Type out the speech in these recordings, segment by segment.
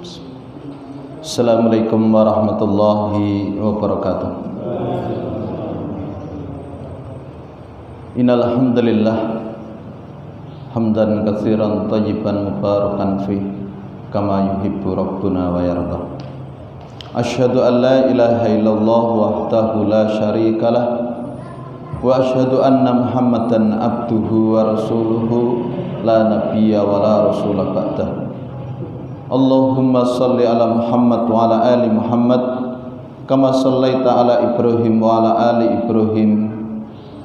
Assalamualaikum warahmatullahi wabarakatuh. Innal hamdalillah hamdan katsiran thayyiban mubarakan fi kama yuhibbu rabbuna wa yarda. Asyhadu an la ilaha illallah wahdahu la syarikalah wa asyhadu anna Muhammadan abduhu wa rasuluhu la nabiyya wa la rasula ba'dah. Allahumma salli ala Muhammad wa ala ali Muhammad kama sallaita ala Ibrahim wa ala ali Ibrahim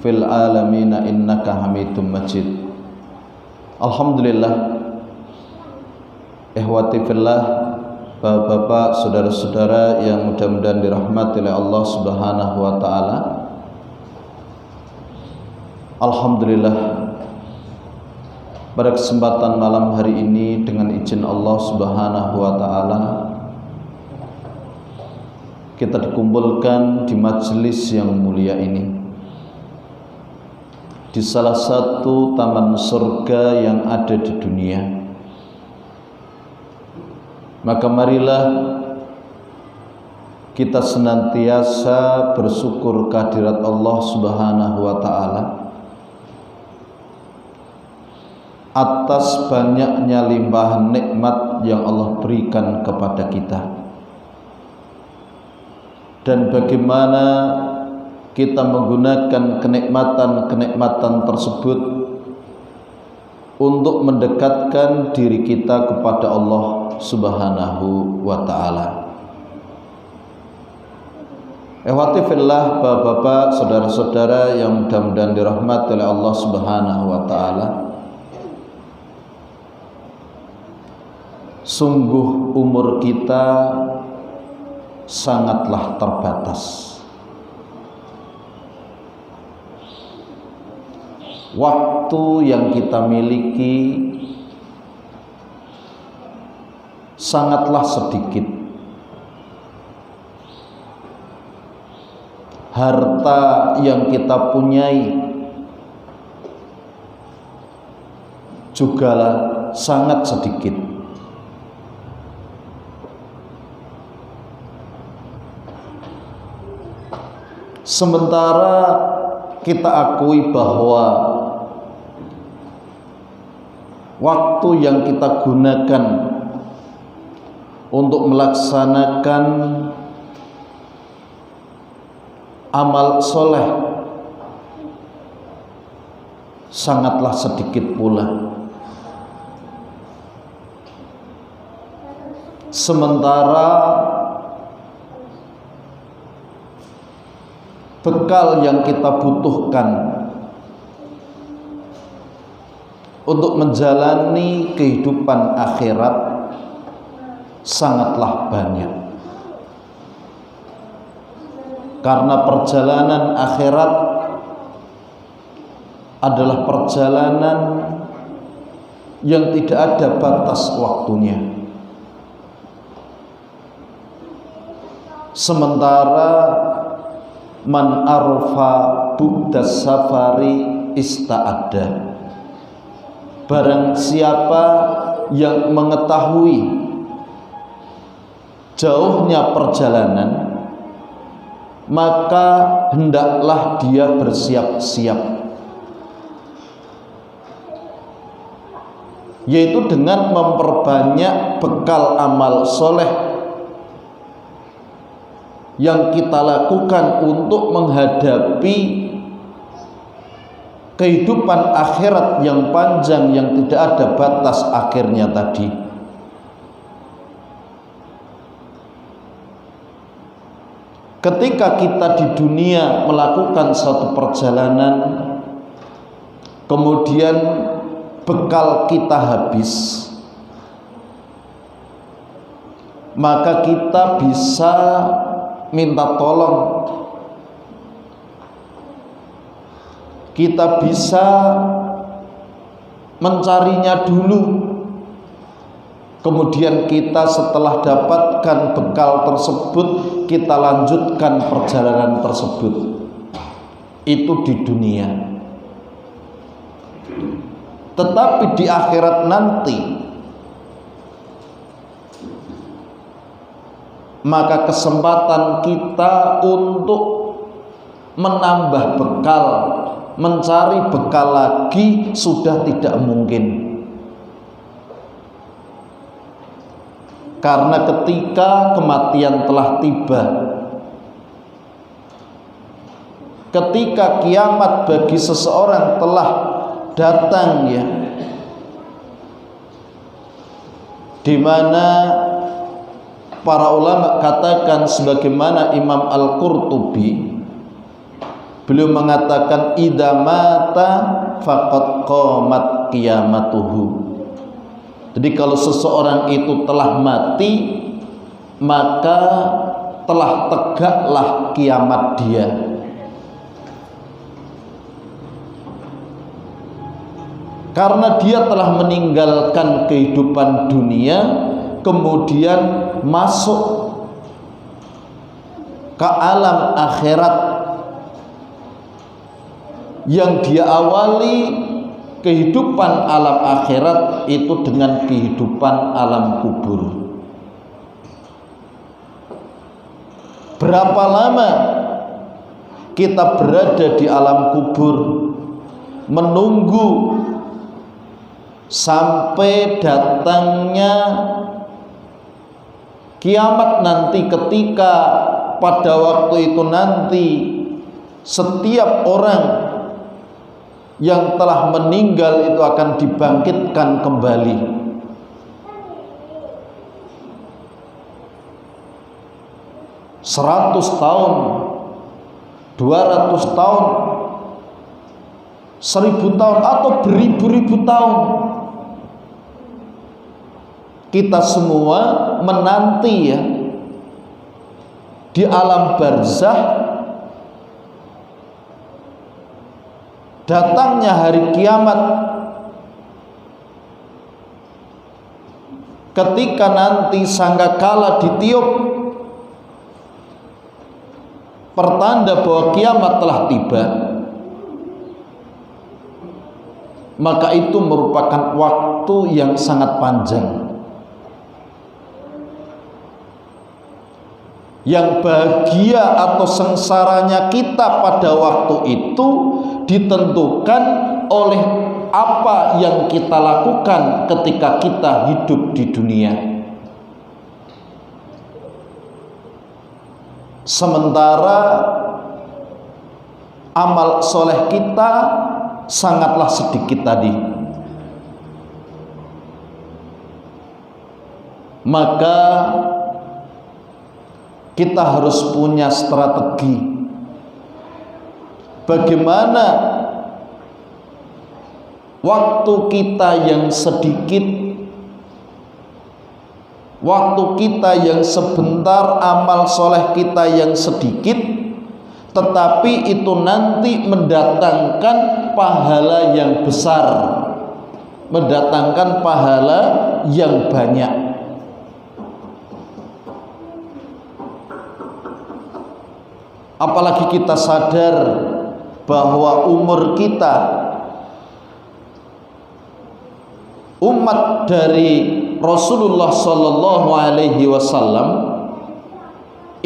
fil alamina innaka Hamidum Majid. Alhamdulillah, ikhwati fillah, bapak-bapak, saudara-saudara yang mudah-mudahan dirahmati oleh Allah Subhanahu wa taala. Alhamdulillah, pada kesempatan malam hari ini dengan izin Allah Subhanahu wa taala kita dikumpulkan di majelis yang mulia ini, di salah satu taman surga yang ada di dunia. Maka marilah kita senantiasa bersyukur kehadirat Allah Subhanahu wa taala atas banyaknya limpahan nikmat yang Allah berikan kepada kita, dan bagaimana kita menggunakan kenikmatan-kenikmatan tersebut untuk mendekatkan diri kita kepada Allah Subhanahu wa taala. Ikhwati fillah, bapak-bapak, saudara-saudara yang mudah-mudahan dirahmati oleh Allah Subhanahu wa taala. Sungguh umur kita sangatlah terbatas. Waktu yang kita miliki sangatlah sedikit. Harta yang kita punyai jugalah sangat sedikit. Sementara kita akui bahwa waktu yang kita gunakan untuk melaksanakan amal soleh sangatlah sedikit pula. Sementara bekal yang kita butuhkan untuk menjalani kehidupan akhirat sangatlah banyak. Karena perjalanan akhirat adalah perjalanan yang tidak ada batas waktunya. Sementara man arfa bu'das safari ista'adda, barang siapa yang mengetahui jauhnya perjalanan, maka hendaklah dia bersiap-siap, yaitu dengan memperbanyak bekal amal soleh yang kita lakukan untuk menghadapi kehidupan akhirat yang panjang yang tidak ada batas akhirnya tadi. Ketika kita di dunia melakukan suatu perjalanan, kemudian bekal kita habis, maka kita bisa minta tolong, kita bisa mencarinya dulu, kemudian kita setelah dapatkan bekal tersebut kita lanjutkan perjalanan tersebut. Itu di dunia. Tetapi di akhirat nanti maka kesempatan kita untuk menambah bekal, mencari bekal lagi sudah tidak mungkin. Karena ketika kematian telah tiba, ketika kiamat bagi seseorang telah datang, ya, di mana para ulama katakan sebagaimana Imam Al-Qurtubi, beliau mengatakan idza mata faqad qamat qiyamatuhu. Jadi kalau seseorang itu telah mati, maka telah tegaklah kiamat dia. Karena dia telah meninggalkan kehidupan dunia, kemudian masuk ke alam akhirat yang dia awali kehidupan alam akhirat itu dengan kehidupan alam kubur. Berapa lama kita berada di alam kubur menunggu sampai datangnya kiamat nanti, ketika pada waktu itu nanti setiap orang yang telah meninggal itu akan dibangkitkan kembali. Seratus tahun, 200 tahun, 1000 tahun atau beribu-ribu tahun, kita semua menanti, ya, di alam barzakh datangnya hari kiamat, ketika nanti sangkakala ditiup, pertanda bahwa kiamat telah tiba, maka itu merupakan waktu yang sangat panjang. Yang bahagia atau sengsaranya kita pada waktu itu ditentukan oleh apa yang kita lakukan ketika kita hidup di dunia. Sementara amal soleh kita sangatlah sedikit tadi, maka kita harus punya strategi bagaimana waktu kita yang sedikit, waktu kita yang sebentar, amal soleh kita yang sedikit, tetapi itu nanti mendatangkan pahala yang besar, mendatangkan pahala yang banyak. Apalagi kita sadar bahwa umur kita, umat dari Rasulullah Shallallahu Alaihi Wasallam,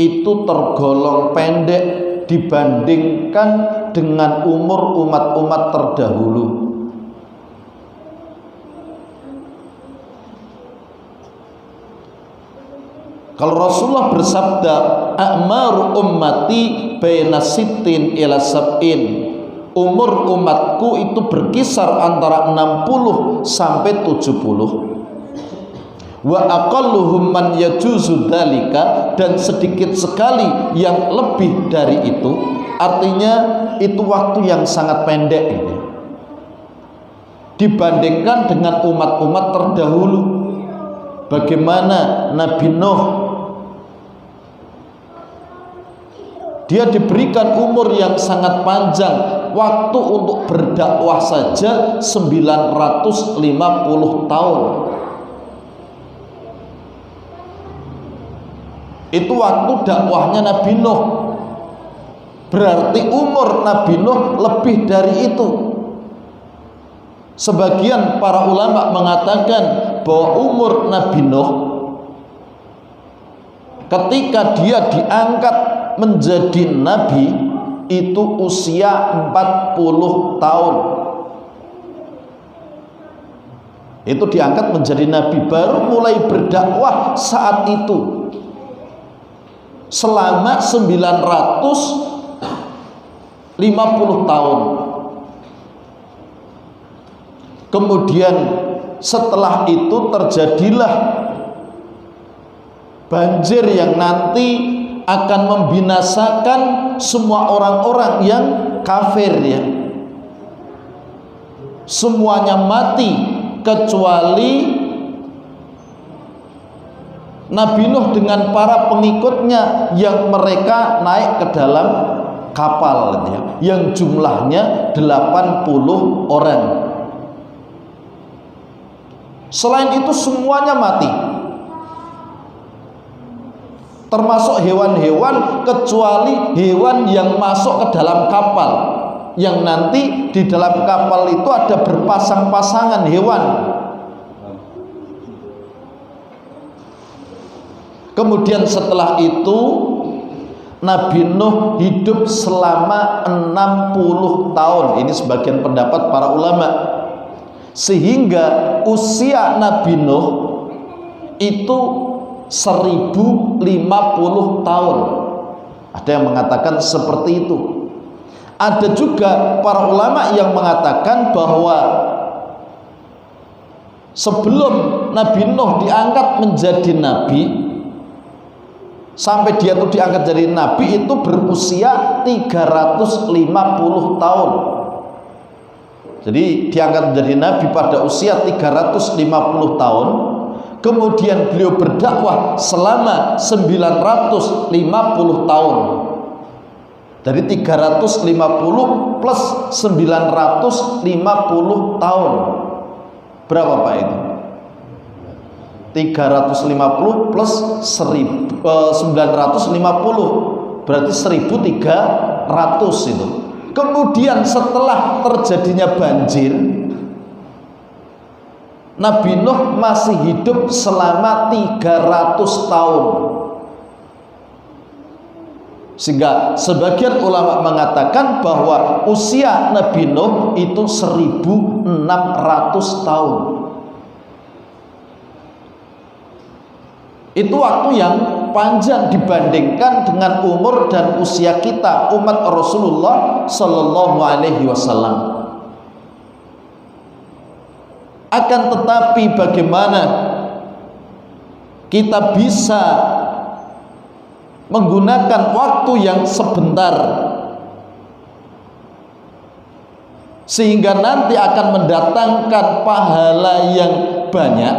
itu tergolong pendek dibandingkan dengan umur umat-umat terdahulu. Kalau Rasulullah bersabda, a'maru ummati baina sittin ila sab'in, umur umatku itu berkisar antara 60 sampai 70. Wa aqalluhum man yajuzu dzalika, dan sedikit sekali yang lebih dari itu. Artinya itu waktu yang sangat pendek ini dibandingkan dengan umat-umat terdahulu. Bagaimana Nabi Nuh, dia diberikan umur yang sangat panjang, waktu untuk berdakwah saja 950 tahun. Itu waktu dakwahnya Nabi Nuh. Berarti umur Nabi Nuh lebih dari itu. Sebagian para ulama mengatakan bahwa umur Nabi Nuh ketika dia diangkat menjadi nabi itu usia 40 tahun. Itu diangkat menjadi nabi, baru mulai berdakwah saat itu selama 950 tahun. Kemudian setelah itu terjadilah banjir yang nanti akan membinasakan semua orang-orang yang kafir, ya. Semuanya mati kecuali Nabi Nuh dengan para pengikutnya yang mereka naik ke dalam kapal, ya, yang jumlahnya 80 orang. Selain itu semuanya mati, termasuk hewan-hewan, kecuali hewan yang masuk ke dalam kapal, yang nanti di dalam kapal itu ada berpasang-pasangan hewan. Kemudian setelah itu Nabi Nuh hidup selama 60 tahun. Ini sebagian pendapat para ulama. Sehingga usia Nabi Nuh itu 1050 tahun. Ada yang mengatakan seperti itu. Ada juga para ulama yang mengatakan bahwa sebelum Nabi Nuh diangkat menjadi nabi, sampai dia itu diangkat jadi nabi itu berusia 350 tahun. Jadi diangkat menjadi nabi pada usia 350 tahun. Kemudian beliau berdakwah selama 950 tahun. Dari 350 plus 950 tahun. Berapa Pak itu? 350 plus 950 berarti 1300 itu. Kemudian setelah terjadinya banjir, Nabi Nuh masih hidup selama 300 tahun. Sehingga sebagian ulama mengatakan bahwa usia Nabi Nuh itu 1600 tahun. Itu waktu yang panjang dibandingkan dengan umur dan usia kita umat Rasulullah Sallallahu Alaihi Wasallam. Akan tetapi bagaimana kita bisa menggunakan waktu yang sebentar sehingga nanti akan mendatangkan pahala yang banyak,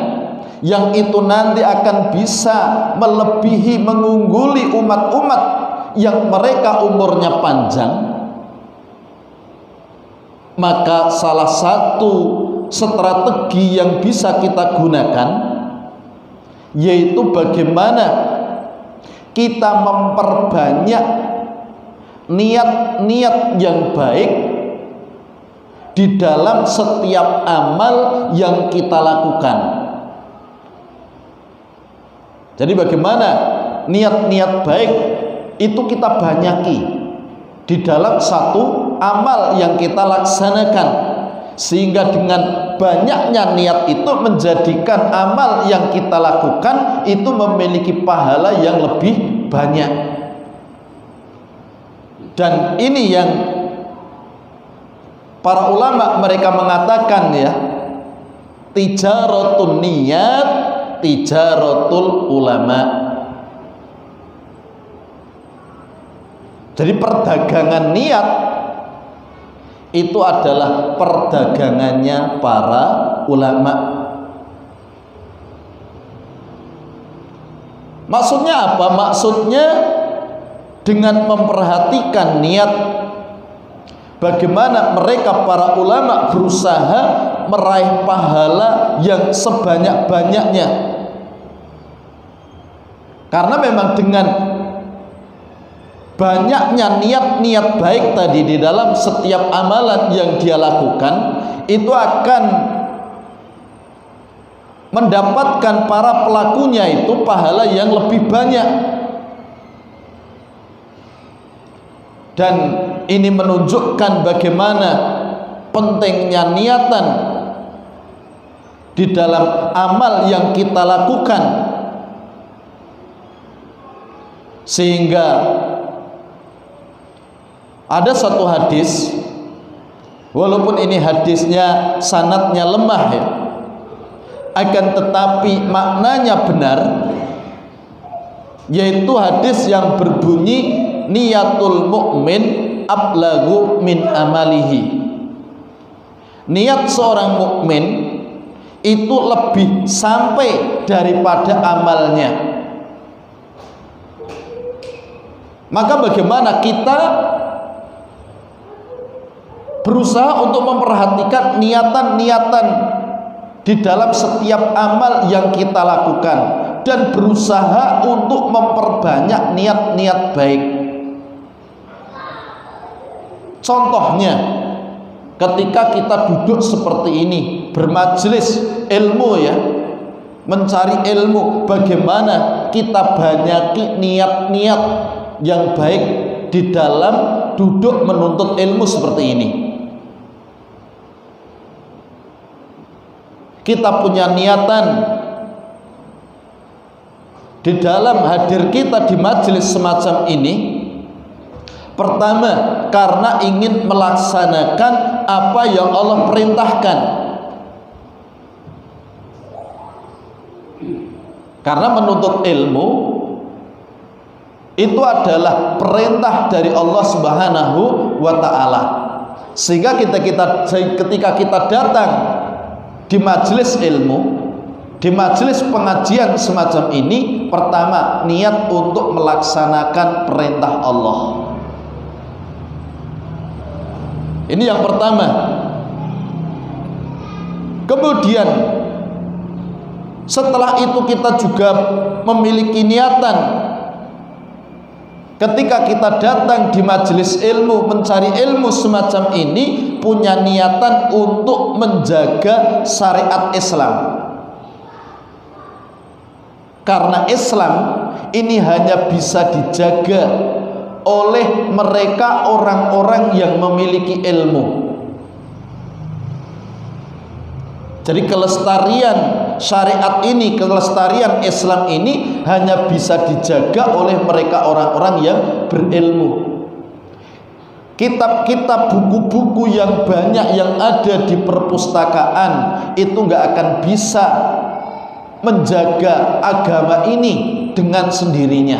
yang itu nanti akan bisa melebihi, mengungguli umat-umat yang mereka umurnya panjang. Maka salah satu strategi yang bisa kita gunakan yaitu bagaimana kita memperbanyak niat-niat yang baik di dalam setiap amal yang kita lakukan. Jadi bagaimana niat-niat baik itu kita banyaki di dalam satu amal yang kita laksanakan, sehingga dengan banyaknya niat itu menjadikan amal yang kita lakukan itu memiliki pahala yang lebih banyak. Dan ini yang para ulama mereka mengatakan, ya, tijaratun niyat, tijaratul ulama. Jadi perdagangan niat itu adalah perdagangannya para ulama. Maksudnya apa? Maksudnya dengan memperhatikan niat, bagaimana mereka para ulama berusaha meraih pahala yang sebanyak-banyaknya. Karena memang dengan banyaknya niat-niat baik tadi di dalam setiap amalan yang dia lakukan, itu akan mendapatkan para pelakunya itu pahala yang lebih banyak. Dan ini menunjukkan bagaimana pentingnya niatan di dalam amal yang kita lakukan, sehingga ada satu hadis, walaupun ini hadisnya sanadnya lemah ya, akan tetapi maknanya benar, yaitu hadis yang berbunyi niyatul mu'min ablagu min amalihi. Niat seorang mukmin itu lebih sampai daripada amalnya. Maka bagaimana kita berusaha untuk memperhatikan niatan-niatan di dalam setiap amal yang kita lakukan, dan berusaha untuk memperbanyak niat-niat baik. Contohnya, ketika kita duduk seperti ini, bermajelis ilmu ya, mencari ilmu, bagaimana kita banyaki niat-niat yang baik di dalam duduk menuntut ilmu seperti ini. Kita punya niatan di dalam hadir kita di majelis semacam ini. Pertama, karena ingin melaksanakan apa yang Allah perintahkan. Karena menuntut ilmu itu adalah perintah dari Allah Subhanahu wa ta'ala. Sehingga ketika kita datang di majelis ilmu, di majelis pengajian semacam ini, pertama niat untuk melaksanakan perintah Allah. Ini yang pertama. Kemudian setelah itu kita juga memiliki niatan ketika kita datang di majelis ilmu, mencari ilmu semacam ini, punya niatan untuk menjaga syariat Islam. Karena Islam ini hanya bisa dijaga oleh mereka orang-orang yang memiliki ilmu. Jadi kelestarian syariat ini, kelestarian Islam ini hanya bisa dijaga oleh mereka orang-orang yang berilmu. Kitab-kitab, buku-buku yang banyak yang ada di perpustakaan itu nggak akan bisa menjaga agama ini dengan sendirinya,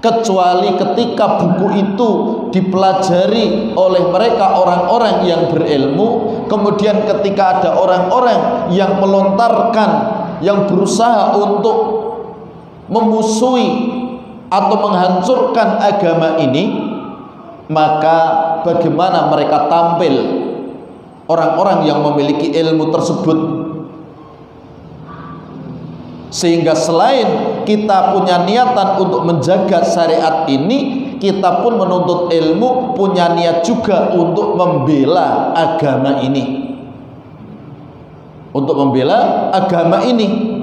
kecuali ketika buku itu dipelajari oleh mereka orang-orang yang berilmu. Kemudian ketika ada orang-orang yang melontarkan, yang berusaha untuk memusuhi atau menghancurkan agama ini, maka bagaimana mereka tampil, orang-orang yang memiliki ilmu tersebut. Sehingga selain kita punya niatan untuk menjaga syariat ini, kita pun menuntut ilmu punya niat juga untuk membela agama ini. Untuk membela agama ini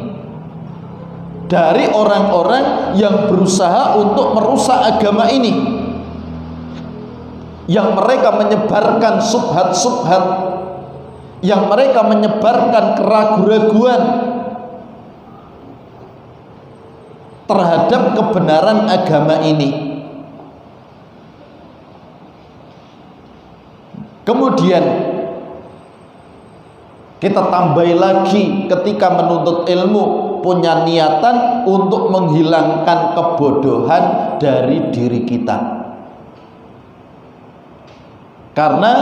dari orang-orang yang berusaha untuk merusak agama ini, yang mereka menyebarkan subhat-subhat, yang mereka menyebarkan keraguan-raguan terhadap kebenaran agama ini. Kemudian kita tambahi lagi ketika menuntut ilmu, punya niatan untuk menghilangkan kebodohan dari diri kita. Karena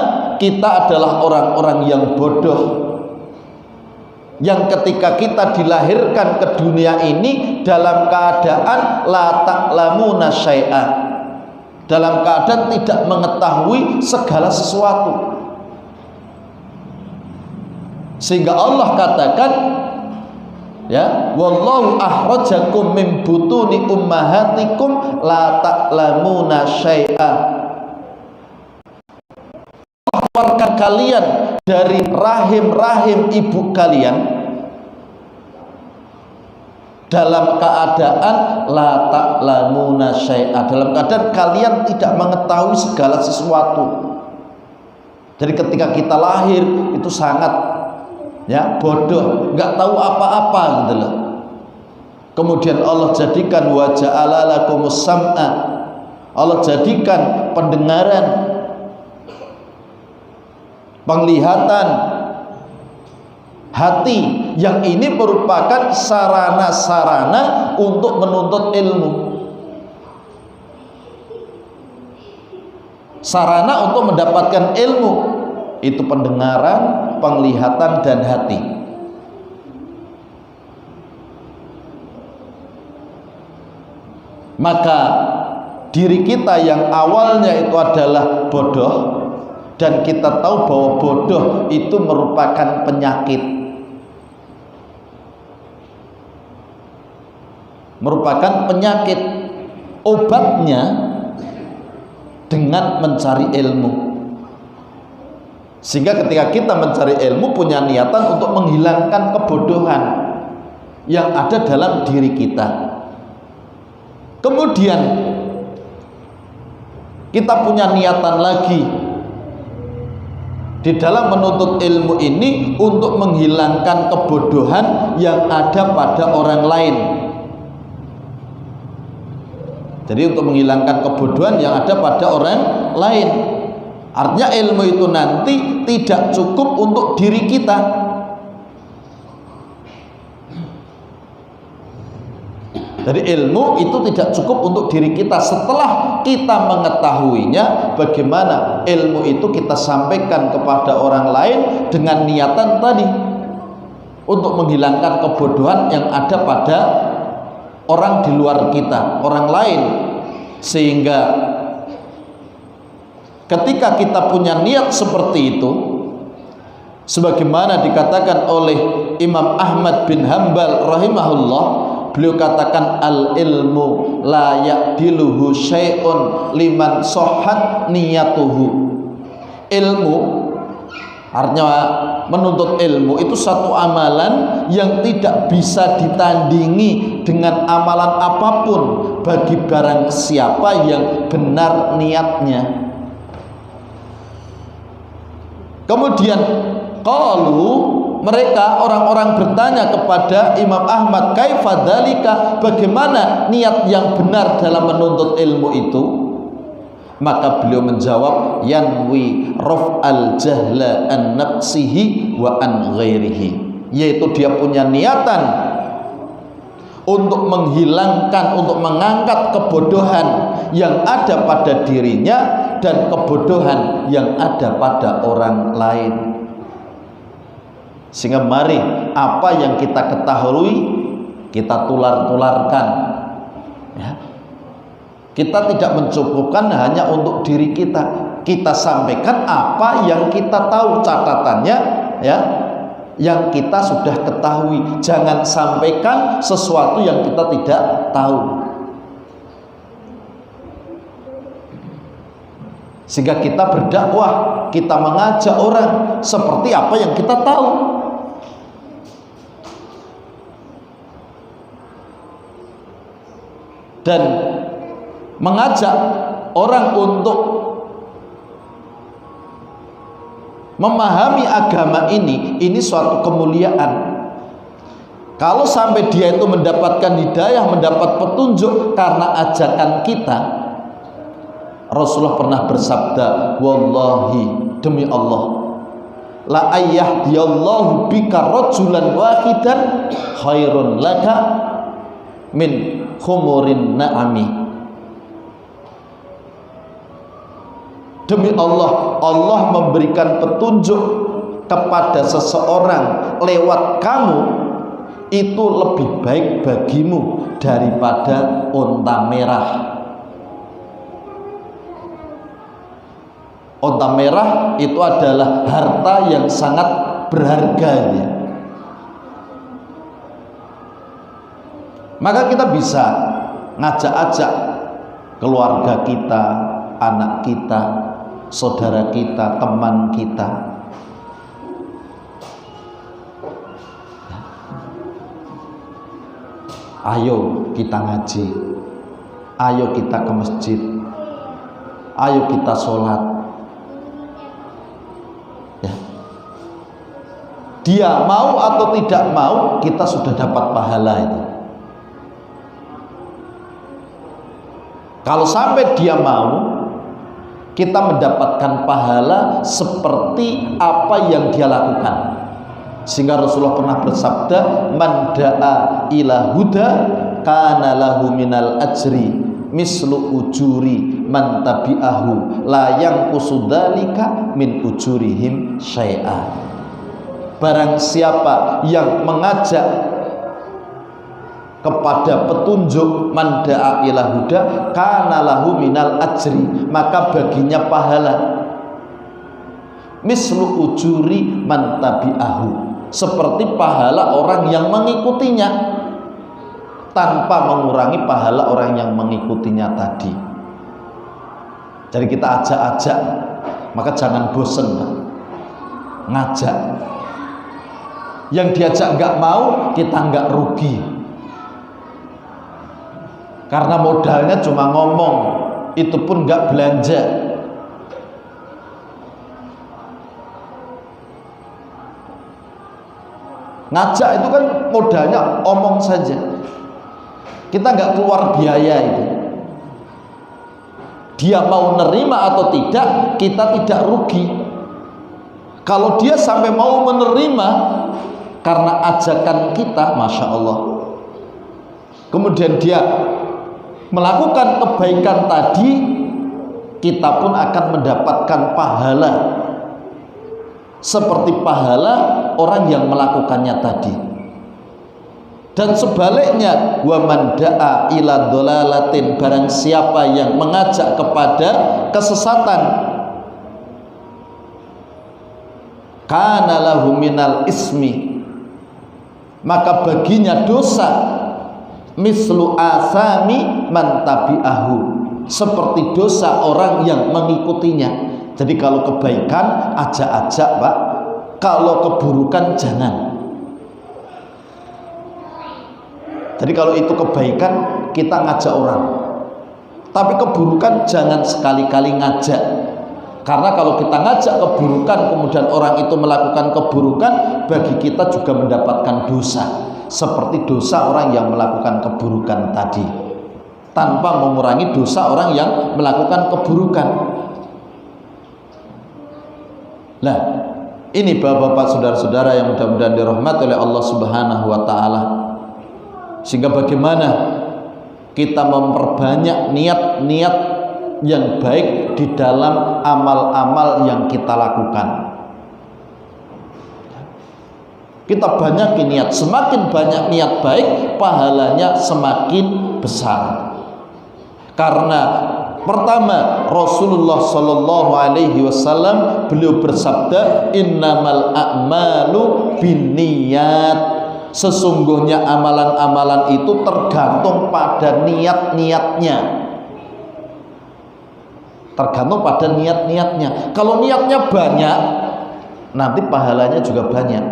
kita adalah orang-orang yang bodoh, yang ketika kita dilahirkan ke dunia ini dalam keadaan la ta'lamuna syai'a, dalam keadaan tidak mengetahui segala sesuatu. Sehingga Allah katakan, ya, wallahu akhrajakum min butuni ummahatikum la ta'lamuna syai'a. Allah keluarkan kalian dari rahim-rahim ibu kalian dalam keadaan la ta'lamuna syai'a, dalam keadaan kalian tidak mengetahui segala sesuatu. Jadi ketika kita lahir itu sangat bodoh, nggak tahu apa-apa gitu loh. Kemudian Allah jadikan wa ja'ala lakumus sam'a, Allah jadikan pendengaran, penglihatan, hati, yang ini merupakan sarana-sarana untuk menuntut ilmu, sarana untuk mendapatkan ilmu. Itu pendengaran, penglihatan, dan hati. Maka diri kita yang awalnya itu adalah bodoh, dan kita tahu bahwa bodoh itu merupakan penyakit, obatnya dengan mencari ilmu. Sehingga ketika kita mencari ilmu, punya niatan untuk menghilangkan kebodohan yang ada dalam diri kita. Kemudian kita punya niatan lagi di dalam menuntut ilmu ini untuk menghilangkan kebodohan yang ada pada orang lain. Jadi untuk menghilangkan kebodohan yang ada pada orang lain. Artinya ilmu itu nanti tidak cukup untuk diri kita. Jadi ilmu itu tidak cukup untuk diri kita. Setelah kita mengetahuinya, bagaimana ilmu itu kita sampaikan kepada orang lain dengan niatan tadi untuk menghilangkan kebodohan yang ada pada orang di luar kita, orang lain. Sehingga ketika kita punya niat seperti itu, sebagaimana dikatakan oleh Imam Ahmad bin Hanbal rahimahullah, beliau katakan al ilmu la ya'diluhu syai'un liman sahhat niyatuhu. Ilmu, artinya menuntut ilmu itu satu amalan yang tidak bisa ditandingi dengan amalan apapun bagi barang siapa yang benar niatnya. Kemudian mereka orang-orang bertanya kepada Imam Ahmad, kaifa dzalika, bagaimana niat yang benar dalam menuntut ilmu itu? Maka beliau menjawab, yanwi raf'al jahla an nafsihi wa an ghairihi, yaitu dia punya niatan untuk menghilangkan, untuk mengangkat kebodohan yang ada pada dirinya dan kebodohan yang ada pada orang lain. Sehingga mari apa yang kita ketahui kita tular-tularkan, ya. Kita tidak mencukupkan hanya untuk diri kita. Kita sampaikan apa yang kita tahu, catatannya ya, yang kita sudah ketahui. Jangan sampaikan sesuatu yang kita tidak tahu. Sehingga kita berdakwah, kita mengajak orang seperti apa yang kita tahu. Dan mengajak orang untuk memahami agama ini suatu kemuliaan. Kalau sampai dia itu mendapatkan hidayah, mendapat petunjuk karena ajakan kita. Rasulullah pernah bersabda, wallahi, demi Allah, la ayyahdiyallahu bika rajulan wahidan khairun laka min khumurin na'ami. Demi Allah, Allah memberikan petunjuk kepada seseorang lewat kamu, itu lebih baik bagimu daripada unta merah. Unta merah itu adalah harta yang sangat berharga. Maka kita bisa ngajak-ajak keluarga kita, anak kita, saudara kita, teman kita. Ayo kita ngaji, ayo kita ke masjid, ayo kita sholat. Ya. Dia mau atau tidak mau, kita sudah dapat pahala itu. Kalau sampai dia mau, kita mendapatkan pahala seperti apa yang dia lakukan. Sehingga Rasulullah pernah bersabda, man da'a ila huda kana lahu minal ajri mislu ujuri man tabi'ahu la yanqusu dzalika min ujurihim syai'a. Barang siapa yang mengajak kepada petunjuk, man da'a ila huda kana lahu minal ajri, maka baginya pahala mislu ujuri man tabi'ahu, seperti pahala orang yang mengikutinya, tanpa mengurangi pahala orang yang mengikutinya tadi. Jadi kita ajak-ajak, maka jangan bosen ngajak. Yang diajak nggak mau, kita nggak rugi, karena modalnya cuma ngomong, itu pun nggak belanja. Ngajak itu kan modalnya omong saja, kita nggak keluar biaya itu. Dia mau nerima atau tidak, kita tidak rugi. Kalau dia sampai mau menerima karena ajakan kita, Masya Allah, kemudian dia melakukan kebaikan tadi, kita pun akan mendapatkan pahala seperti pahala orang yang melakukannya tadi. Dan sebaliknya, wa man da'a ila dhalalatin, barang siapa yang mengajak kepada kesesatan, kana lahu minal ismi, maka baginya dosa mislu asami man tabi'ahu, seperti dosa orang yang mengikutinya. Jadi kalau kebaikan ajak-ajak Pak, kalau keburukan jangan. Jadi kalau itu kebaikan kita ngajak orang, tapi keburukan jangan sekali-kali ngajak. Karena kalau kita ngajak keburukan kemudian orang itu melakukan keburukan, bagi kita juga mendapatkan dosa, seperti dosa orang yang melakukan keburukan tadi, tanpa mengurangi dosa orang yang melakukan keburukan. Nah, ini bapak-bapak, saudara-saudara yang mudah-mudahan dirahmati oleh Allah Subhanahu wa taala. Sehingga bagaimana kita memperbanyak niat-niat yang baik di dalam amal-amal yang kita lakukan. Kita banyak niat, semakin banyak niat baik, pahalanya semakin besar. Karena pertama, Rasulullah Shallallahu Alaihi Wasallam beliau bersabda, innamal a'malu binniyat. Sesungguhnya amalan-amalan itu tergantung pada niat-niatnya. Tergantung pada niat-niatnya. Kalau niatnya banyak, nanti pahalanya juga banyak.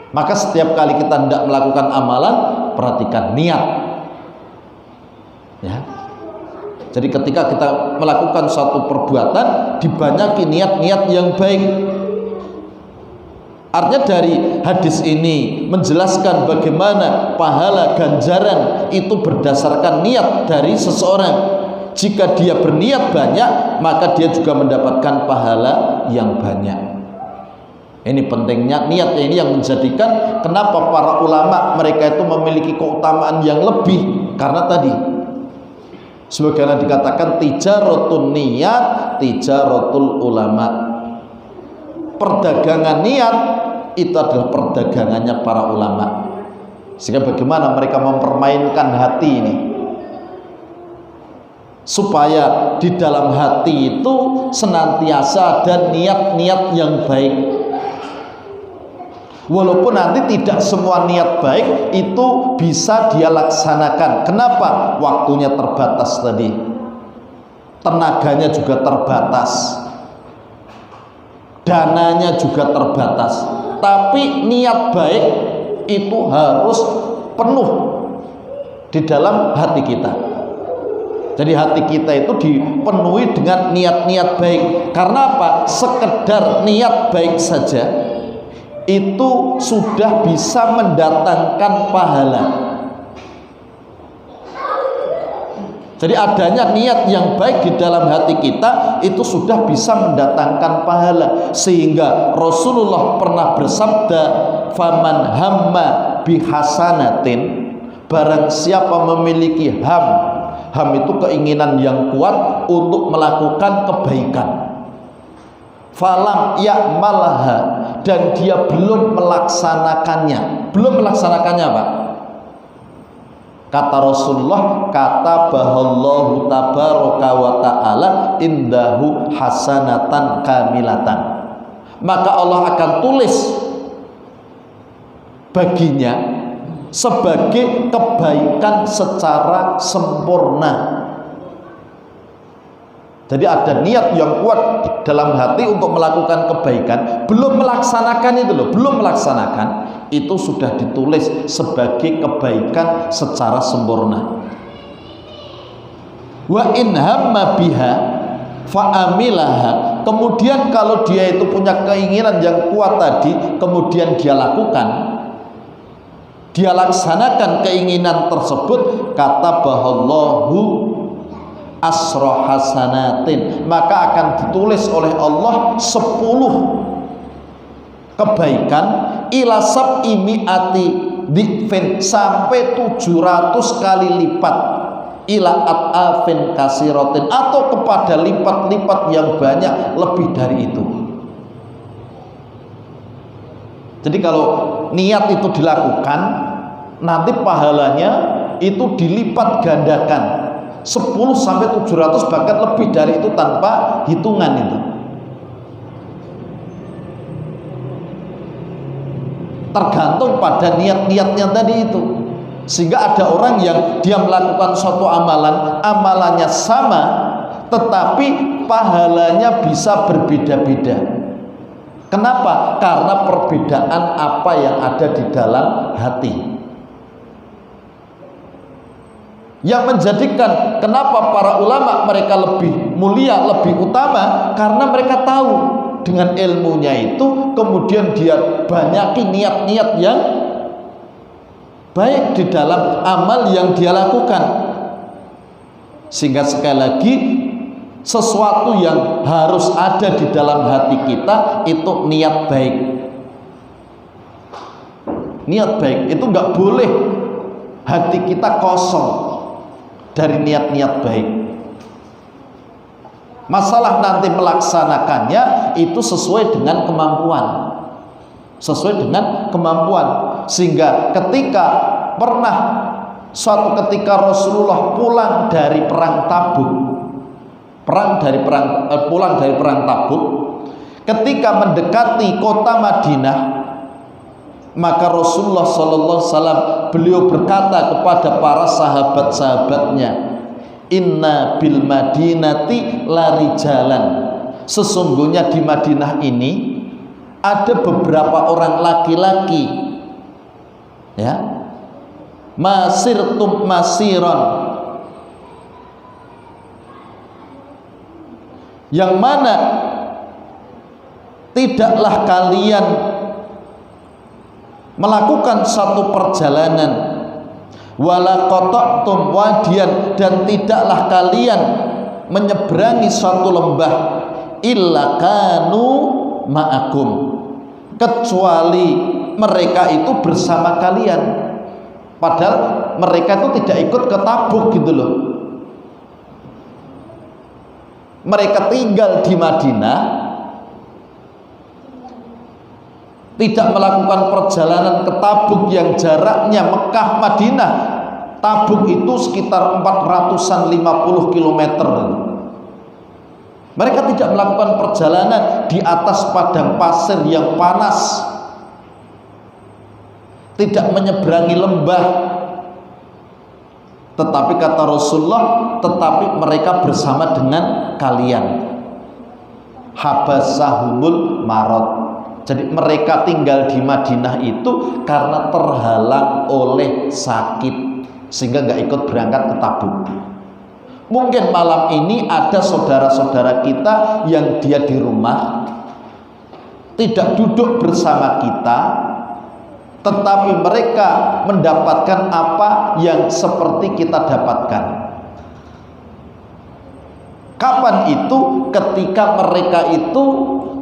Maka setiap kali kita hendak melakukan amalan, perhatikan niat. Ya. Jadi ketika kita melakukan suatu perbuatan, dibanyaki niat-niat yang baik. Artinya dari hadis ini menjelaskan bagaimana pahala ganjaran itu berdasarkan niat dari seseorang. Jika dia berniat banyak, maka dia juga mendapatkan pahala yang banyak. Ini pentingnya niat, ini yang menjadikan kenapa para ulama mereka itu memiliki keutamaan yang lebih. Karena tadi sebagaimana dikatakan tijaratun niyat, tijaratul ulama. Perdagangan niat itu adalah perdagangannya para ulama. Sehingga bagaimana mereka mempermainkan hati ini, supaya di dalam hati itu senantiasa ada niat-niat yang baik. Walaupun nanti tidak semua niat baik itu bisa dia laksanakan. Kenapa? Waktunya terbatas tadi, tenaganya juga terbatas, dananya juga terbatas. Tapi niat baik itu harus penuh di dalam hati kita. Jadi hati kita itu dipenuhi dengan niat-niat baik. Karena apa? Sekedar niat baik saja itu sudah bisa mendatangkan pahala. Jadi adanya niat yang baik di dalam hati kita itu sudah bisa mendatangkan pahala. Sehingga Rasulullah pernah bersabda, faman hamma bihasanatin, barang siapa memiliki ham itu keinginan yang kuat untuk melakukan kebaikan, falam ya'malaha, dan dia belum melaksanakannya. Pak, kata Rasulullah, kata bahallahu tabaraka wa ta'ala indahu hasanatan kamilatan, maka Allah akan tulis baginya sebagai kebaikan secara sempurna. Jadi ada niat yang kuat dalam hati untuk melakukan kebaikan, belum melaksanakan itu sudah ditulis sebagai kebaikan secara sempurna. Wa in hamma biha fa'amilaha, kemudian kalau dia itu punya keinginan yang kuat tadi, kemudian dia lakukan, dia laksanakan keinginan tersebut, kata bahallahu asra hasanatin, maka akan ditulis oleh Allah 10 kebaikan ila sab'i mi'ati dhifin, sampai 700 kali lipat, ila at'afin kasiratin, atau kepada lipat-lipat yang banyak lebih dari itu. Jadi kalau niat itu dilakukan, nanti pahalanya itu dilipat gandakan 10 sampai 700, bahkan lebih dari itu tanpa hitungan itu. Tergantung pada niat-niatnya tadi itu. Sehingga ada orang yang dia melakukan suatu amalannya sama, tetapi pahalanya bisa berbeda-beda. Kenapa? Karena perbedaan apa yang ada di dalam hati. Yang menjadikan kenapa para ulama mereka lebih mulia, lebih utama, karena mereka tahu dengan ilmunya itu, kemudian dia banyaki niat-niat yang baik di dalam amal yang dia lakukan. Sehingga sekali lagi, sesuatu yang harus ada di dalam hati kita itu niat baik. Niat baik itu nggak boleh hati kita kosong dari niat-niat baik. Masalah nanti melaksanakannya itu sesuai dengan kemampuan. Sehingga ketika suatu ketika Rasulullah pulang dari perang Tabuk, ketika mendekati kota Madinah, maka Rasulullah SAW beliau berkata kepada para sahabat-sahabatnya, inna bil madinati larijalan, sesungguhnya di Madinah ini ada beberapa orang laki-laki, ya, masirtum masiron, yang mana tidaklah kalian melakukan satu perjalanan, wala qata'tum wadiyan, dan tidaklah kalian menyeberangi suatu lembah, illa kanu ma'akum, kecuali mereka itu bersama kalian. Padahal mereka itu tidak ikut ke Tabuk gitu loh. Mereka tinggal di Madinah, tidak melakukan perjalanan ke Tabuk yang jaraknya Mekah Madinah. Tabuk itu sekitar 450 km. Mereka tidak melakukan perjalanan di atas padang pasir yang panas, tidak menyeberangi lembah, tetapi kata Rasulullah, tetapi mereka bersama dengan kalian. Habasahumul marad, Jadi mereka tinggal di Madinah itu karena terhalang oleh sakit, sehingga nggak ikut berangkat ke Tabuk. Mungkin malam ini ada saudara-saudara kita yang dia di rumah, tidak duduk bersama kita, tetapi mereka mendapatkan apa yang seperti kita dapatkan. Kapan itu? Ketika mereka itu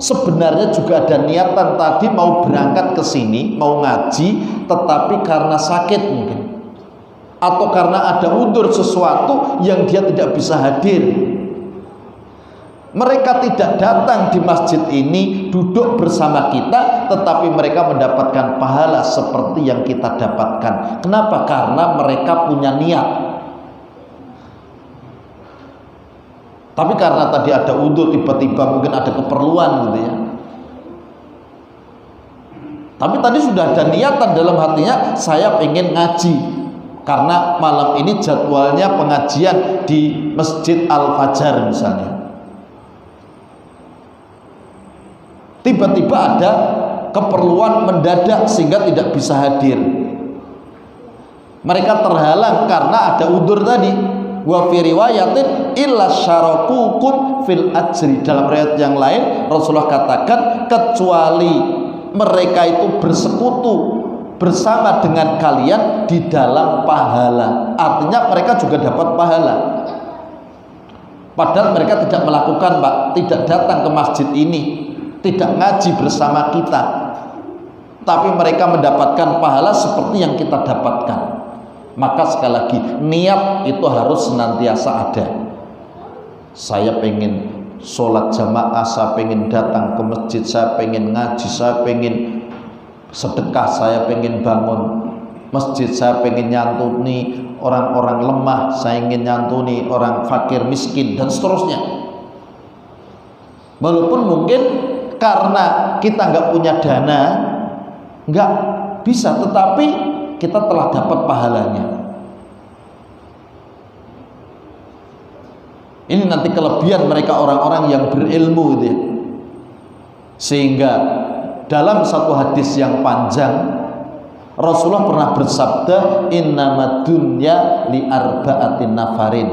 sebenarnya juga ada niatan tadi mau berangkat ke sini, mau ngaji, tetapi karena sakit mungkin, atau karena ada udzur sesuatu yang dia tidak bisa hadir. Mereka tidak datang di masjid ini duduk bersama kita, tetapi mereka mendapatkan pahala seperti yang kita dapatkan. Kenapa? Karena mereka punya niat. Tapi karena tadi ada udzur, tiba-tiba mungkin ada keperluan gitu ya. Tapi tadi sudah ada niatan dalam hatinya, saya pengen ngaji. Karena malam ini jadwalnya pengajian di Masjid Al-Fajar misalnya. Tiba-tiba ada keperluan mendadak sehingga tidak bisa hadir. Mereka terhalang karena ada udzur tadi. Wa fi riwayatin illa syarakukum fil ajri. Dalam riwayat yang lain Rasulullah katakan kecuali mereka itu bersekutu bersama dengan kalian di dalam pahala. Artinya mereka juga dapat pahala. Padahal mereka tidak melakukan, Pak, tidak datang ke masjid ini, tidak ngaji bersama kita, tapi mereka mendapatkan pahala seperti yang kita dapatkan. Maka sekali lagi, niat itu harus senantiasa ada. Saya pengen sholat jamaah, saya pengen datang ke masjid, saya pengen ngaji, saya pengen sedekah, saya pengen bangun masjid, saya pengen nyantuni orang-orang lemah, saya ingin nyantuni orang fakir miskin, dan seterusnya. Walaupun mungkin karena kita nggak punya dana, nggak bisa, tetapi kita telah dapat pahalanya. Ini nanti kelebihan mereka orang-orang yang berilmu gitu ya. Sehingga dalam satu hadis yang panjang Rasulullah pernah bersabda, innamad dunya li arba'atin nafarin.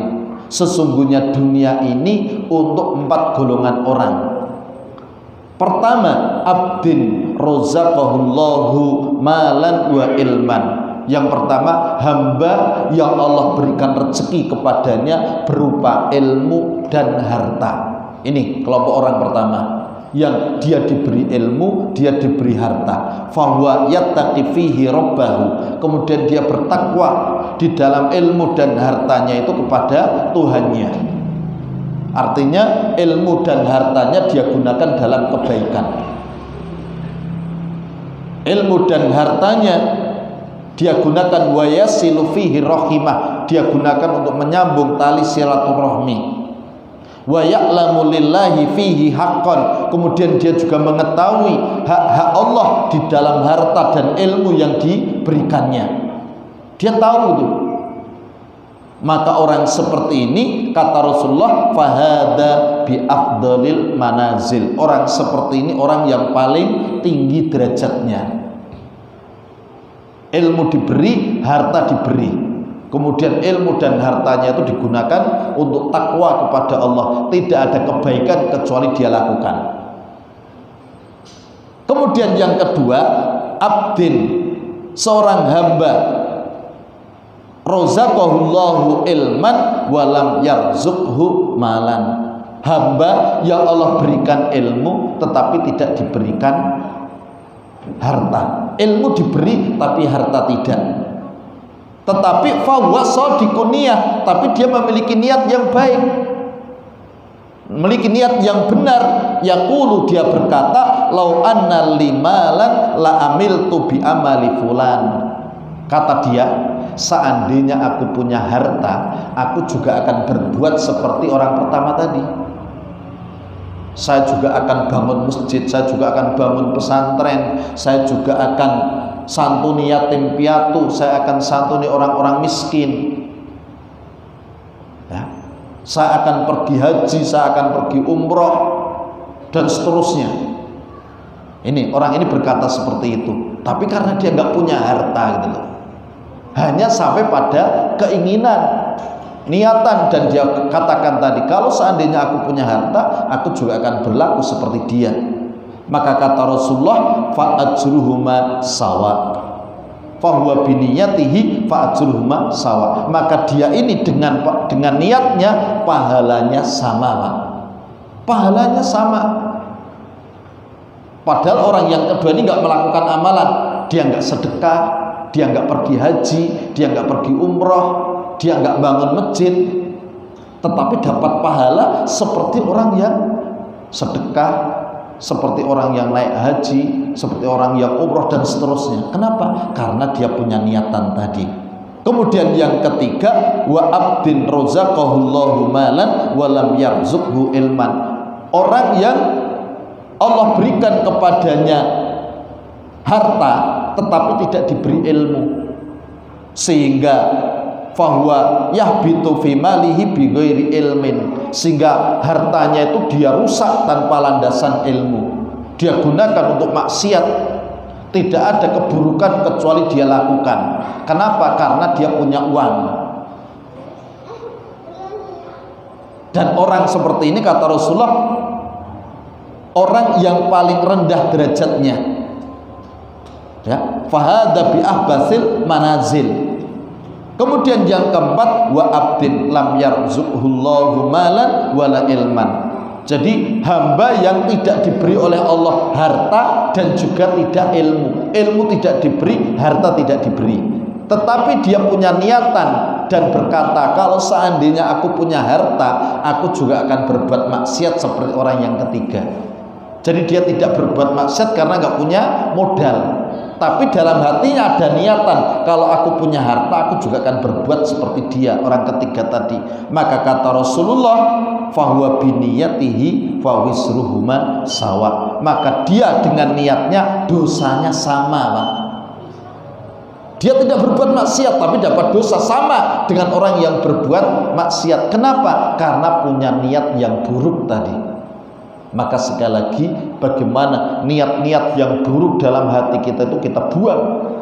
Sesungguhnya dunia ini untuk 4 golongan orang. Pertama, abdin rozaqahullahu malan wa ilman. Yang pertama, hamba yang Allah berikan rezeki kepadanya berupa ilmu dan harta. Ini kelompok orang pertama, yang dia diberi ilmu, dia diberi harta. Fahuwa yattaqi fihi rabbahu. Kemudian dia bertakwa di dalam ilmu dan hartanya itu kepada Tuhannya. Artinya ilmu dan hartanya dia gunakan dalam kebaikan. Ilmu dan hartanya dia gunakan wa yasilu fihi rahimah, dia gunakan untuk menyambung tali silaturahmi. Wa ya'lamu lillahi fihi haqqan, kemudian dia juga mengetahui hak-hak Allah di dalam harta dan ilmu yang diberikannya. Dia tahu itu. Maka orang seperti ini, kata Rasulullah, fahada bi afdalil manazil. Orang seperti ini orang yang paling tinggi derajatnya. Ilmu diberi, harta diberi. Kemudian ilmu dan hartanya itu digunakan untuk takwa kepada Allah. Tidak ada kebaikan kecuali dia lakukan. Kemudian yang kedua, abdin, seorang hamba, rozaqahullahu ilman walam yarzuqhu malan. Hamba yang Allah berikan ilmu tetapi tidak diberikan harta. Ilmu diberi tapi harta tidak. Tetapi fahuwa shadiqun niyah, tapi dia memiliki niat yang baik, memiliki niat yang benar. Yaqulu, dia berkata, lau anna limalan la amiltu bi amali fulan. Kata dia, seandainya aku punya harta, aku juga akan berbuat seperti orang pertama tadi. Saya juga akan bangun masjid, saya juga akan bangun pesantren, saya juga akan santuni yatim piatu, saya akan santuni orang-orang miskin ya. Saya akan pergi haji, saya akan pergi umroh, dan seterusnya. Ini orang ini berkata seperti itu, tapi karena dia nggak punya harta gitu loh. Hanya sampai pada keinginan, niatan, dan dia katakan tadi, kalau seandainya aku punya harta, aku juga akan berlaku seperti dia. Maka kata Rasulullah, fa'ajruhuma sawa. Fahuwa biniyatihi fa'ajruhuma sawa. Maka dia ini dengan niatnya pahalanya sama, Pak. Pahalanya sama. Padahal orang yang kedua ini nggak melakukan amalan, dia nggak sedekah, dia nggak pergi haji, dia nggak pergi umroh, dia nggak bangun masjid, tetapi dapat pahala seperti orang yang sedekah, seperti orang yang naik haji, seperti orang yang umroh dan seterusnya. Kenapa? Karena dia punya niatan tadi. Kemudian yang ketiga, wa abdin rozaqahullahu malan walam yarzuqhu ilman. Orang yang Allah berikan kepadanya harta tetapi tidak diberi ilmu, sehingga fahuwa yahbitu fi malihi bighairi ilmin, sehingga hartanya itu dia rusak tanpa landasan ilmu, dia gunakan untuk maksiat, tidak ada keburukan kecuali dia lakukan. Kenapa? Karena dia punya uang. Dan orang seperti ini kata Rasulullah, orang yang paling rendah derajatnya, ya, fahada bi ahbasil manazil. Kemudian yang keempat, wa abdin lam yarzuqhullahu malan wala ilman. Jadi hamba yang tidak diberi oleh Allah harta dan juga tidak ilmu. Ilmu tidak diberi, harta tidak diberi. Tetapi dia punya niatan dan berkata, kalau seandainya aku punya harta, aku juga akan berbuat maksiat seperti orang yang ketiga. Jadi dia tidak berbuat maksiat karena nggak punya modal, tapi dalam hatinya ada niatan, kalau aku punya harta aku juga akan berbuat seperti dia, orang ketiga tadi. Maka kata Rasulullah, fahuwa biniyatihi fawisruhuma sawa. Maka dia dengan niatnya dosanya sama, Pak. Dia tidak berbuat maksiat tapi dapat dosa sama dengan orang yang berbuat maksiat. Kenapa? Karena punya niat yang buruk tadi. Maka sekali lagi, bagaimana niat-niat yang buruk dalam hati kita itu kita buang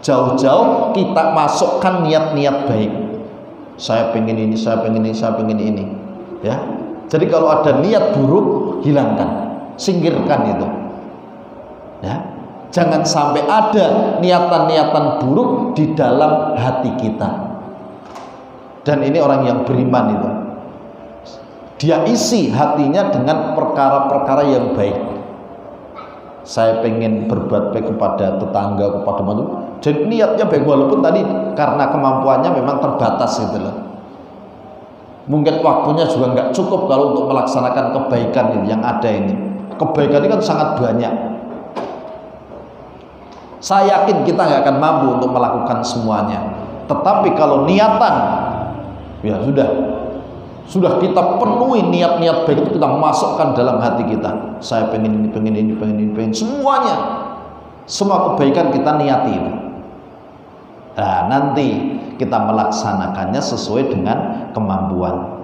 jauh-jauh, kita masukkan niat-niat baik. Saya pengen ini, saya pengen ini, saya pengen ini, ya. Jadi kalau ada niat buruk, hilangkan, singkirkan itu, ya. Jangan sampai ada niatan-niatan buruk di dalam hati kita. Dan ini orang yang beriman itu, dia isi hatinya dengan perkara-perkara yang baik. Saya pengen berbuat baik kepada tetangga, kepada manusia. Jadi niatnya baik, walaupun tadi karena kemampuannya memang terbatas gitu loh. Mungkin waktunya juga nggak cukup kalau untuk melaksanakan kebaikan yang ada ini. Kebaikan ini kan sangat banyak. Saya yakin kita nggak akan mampu untuk melakukan semuanya. Tetapi kalau niatan, ya sudah kita penuhi niat-niat baik itu, kita masukkan dalam hati kita. Saya pengen ini, pengen ini, pengen ini, pengen semuanya. Semua kebaikan kita niati itu. Nah, nanti kita melaksanakannya sesuai dengan kemampuan.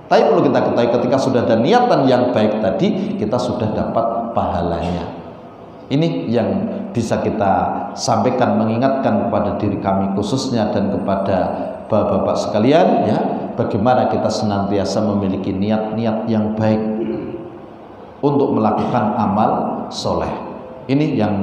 Tapi perlu kita ketahui, ketika sudah ada niatan yang baik tadi, kita sudah dapat pahalanya. Ini yang bisa kita sampaikan, mengingatkan kepada diri kami khususnya dan kepada bapak-bapak sekalian, ya, bagaimana kita senantiasa memiliki niat-niat yang baik untuk melakukan amal soleh. Ini yang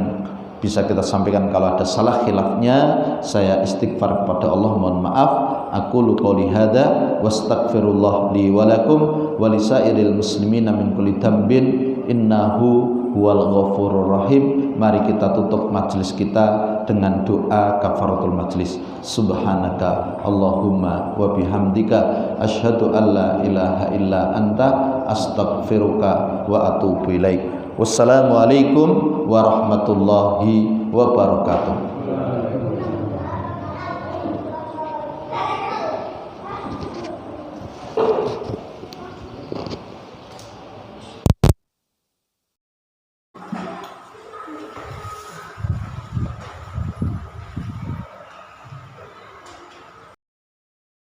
bisa kita sampaikan. Kalau ada salah khilafnya, saya istighfar kepada Allah, mohon maaf. Aku qouli hadza wastaghfirullah li wa lakum wa lisairil muslimina min kulli dhanbin innahu huwal ghafurur rahim. Mari kita tutup majelis kita dengan doa kafaratul majelis. Subhanaka Allahumma wa bihamdika asyhadu an la ilaha illa anta astaghfiruka wa atubu ilaik. Wassalamualaikum warahmatullahi wabarakatuh.